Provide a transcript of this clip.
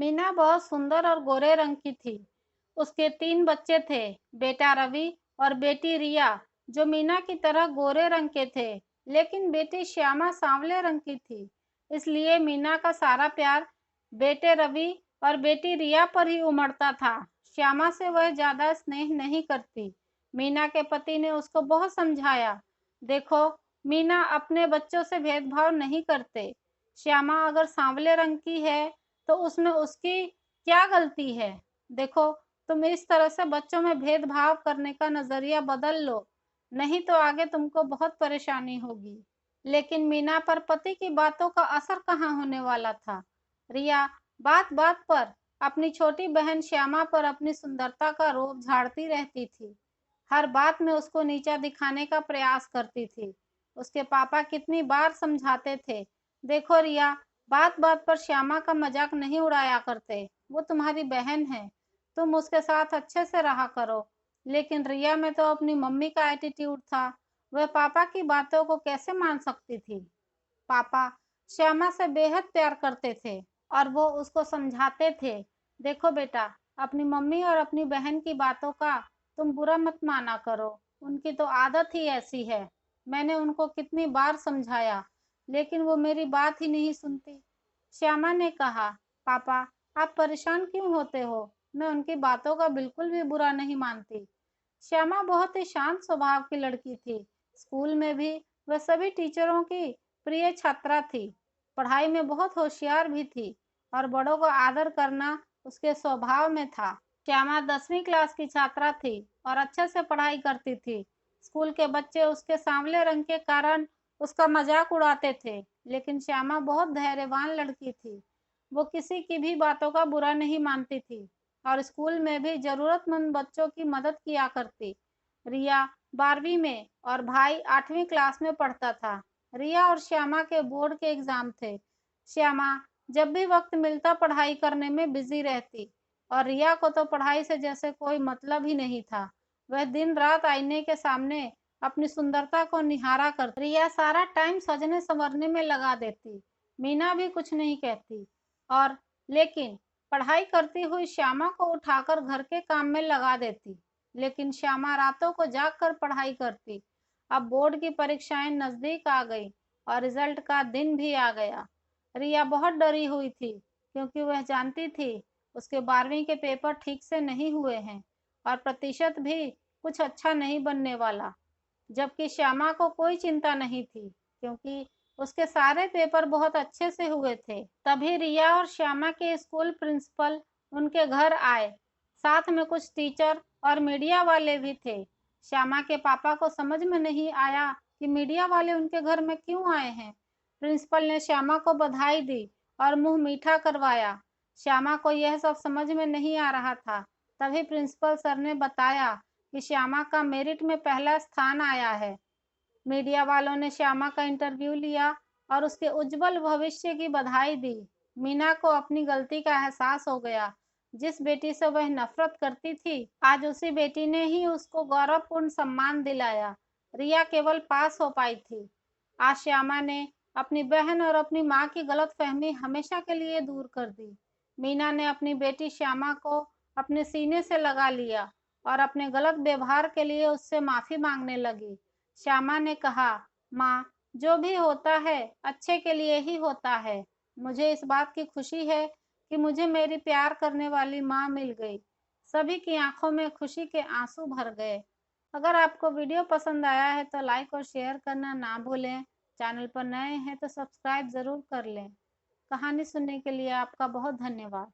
मीना बहुत सुंदर और गोरे रंग की थी। उसके 3 बच्चे थे, बेटा रवि और बेटी रिया, जो मीना की तरह गोरे रंग के थे, लेकिन बेटी श्यामा सांवले रंग की थी। इसलिए मीना का सारा प्यार बेटे रवि और बेटी रिया पर ही उमड़ता था। श्यामा से वह ज्यादा स्नेह नहीं करती। मीना के पति ने उसको बहुत समझाया, देखो, मीना अपने बच्चों से भेदभाव नहीं करते। श्यामा अगर सांवले रंग की है तो उसमें उसकी क्या गलती है? देखो, तुम इस तरह से बच्चों में भेदभाव करने का नजरिया बदल लो, नहीं तो आगे तुमको बहुत परेशानी होगी। लेकिन मीना पर पति की बातों का असर कहाँ होने वाला था। रिया बात बात पर अपनी छोटी बहन श्यामा पर अपनी सुंदरता का रोब झाड़ती रहती थी। हर बात में उसको नीचा दिखाने का प्रयास करती थी। उसके पापा कितनी बार समझाते थे, देखो रिया, बात बात पर श्यामा का मजाक नहीं उड़ाया करते, वो तुम्हारी बहन है, तुम उसके साथ अच्छे से रहा करो। लेकिन रिया में तो अपनी मम्मी का एटीट्यूड था, वह पापा की बातों को कैसे मान सकती थी। पापा श्यामा से बेहद प्यार करते थे और वो उसको समझाते थे, देखो बेटा, अपनी मम्मी और अपनी बहन की बातों का तुम बुरा मत माना करो, उनकी तो आदत ही ऐसी है। मैंने उनको कितनी बार समझाया, लेकिन वो मेरी बात ही नहीं सुनती। श्यामा ने कहा, पापा, आप परेशान क्यों होते हो, मैं उनकी बातों का बिल्कुल भी बुरा नहीं मानती। श्यामा बहुत ही शांत स्वभाव की लड़की थी। स्कूल में भी वह सभी टीचरों की प्रिय छात्रा थी। पढ़ाई में बहुत होशियार भी थी और बड़ों को आदर करना उसके स्वभाव में था। श्यामा 10वीं क्लास की छात्रा थी और अच्छे से पढ़ाई करती थी। स्कूल के बच्चे उसके सांवले रंग के कारण उसका मजाक उड़ाते थे, लेकिन श्यामा बहुत धैर्यवान लड़की थी। वो किसी की भी बातों का बुरा नहीं मानती थी और स्कूल में भी जरूरतमंद बच्चों की मदद किया करती। रिया 12वीं में और भाई 8वीं क्लास में पढ़ता था। रिया और श्यामा के बोर्ड के एग्जाम थे। श्यामा जब भी वक्त मिलता पढ़ाई करने में बिजी रहती और रिया को तो पढ़ाई से जैसे कोई मतलब ही नहीं था। वह दिन रात आईने के सामने अपनी सुंदरता को निहारा करती। रिया सारा टाइम सजने संवरने में लगा देती। मीना भी कुछ नहीं कहती और लेकिन पढ़ाई करती हुई श्यामा को उठाकर घर के काम में लगा देती। लेकिन श्यामा रातों को जागकर पढ़ाई करती। अब बोर्ड की परीक्षाएं नजदीक आ गई और रिजल्ट का दिन भी आ गया। रिया बहुत डरी हुई थी, क्योंकि वह जानती थी उसके 12वीं के पेपर ठीक से नहीं हुए हैं और प्रतिशत भी कुछ अच्छा नहीं बनने वाला। जबकि श्यामा को कोई चिंता नहीं थी, क्योंकि उसके सारे पेपर बहुत अच्छे से हुए थे। तभी रिया और श्यामा के स्कूल प्रिंसिपल उनके घर आए। साथ में कुछ टीचर और मीडिया वाले भी थे। श्यामा के पापा को समझ में नहीं आया कि मीडिया वाले उनके घर में क्यों आए हैं। प्रिंसिपल ने श्यामा को बधाई दी और मुंह मीठा करवाया। श्यामा को यह सब समझ में नहीं आ रहा था। तभी प्रिंसिपल सर ने बताया कि श्यामा का मेरिट में पहला स्थान आया है। मीडिया वालों ने श्यामा का इंटरव्यू लिया और उसके उज्जवल भविष्य की बधाई दी। मीना को अपनी गलती का एहसास हो गया। जिस बेटी से वह नफरत करती थी, आज उसी बेटी ने ही उसको गौरवपूर्ण सम्मान दिलाया। रिया केवल पास हो पाई थी। आज श्यामा ने अपनी बहन और अपनी माँ की गलतफहमी हमेशा के लिए दूर कर दी। मीना ने अपनी बेटी श्यामा को अपने सीने से लगा लिया और अपने गलत व्यवहार के लिए उससे माफी मांगने लगी। श्यामा ने कहा, माँ, जो भी होता है अच्छे के लिए ही होता है। मुझे इस बात की खुशी है कि मुझे मेरी प्यार करने वाली माँ मिल गई। सभी की आंखों में खुशी के आंसू भर गए। अगर आपको वीडियो पसंद आया है तो लाइक और शेयर करना ना भूलें। चैनल पर नए हैं तो सब्सक्राइब ज़रूर कर लें। कहानी सुनने के लिए आपका बहुत धन्यवाद।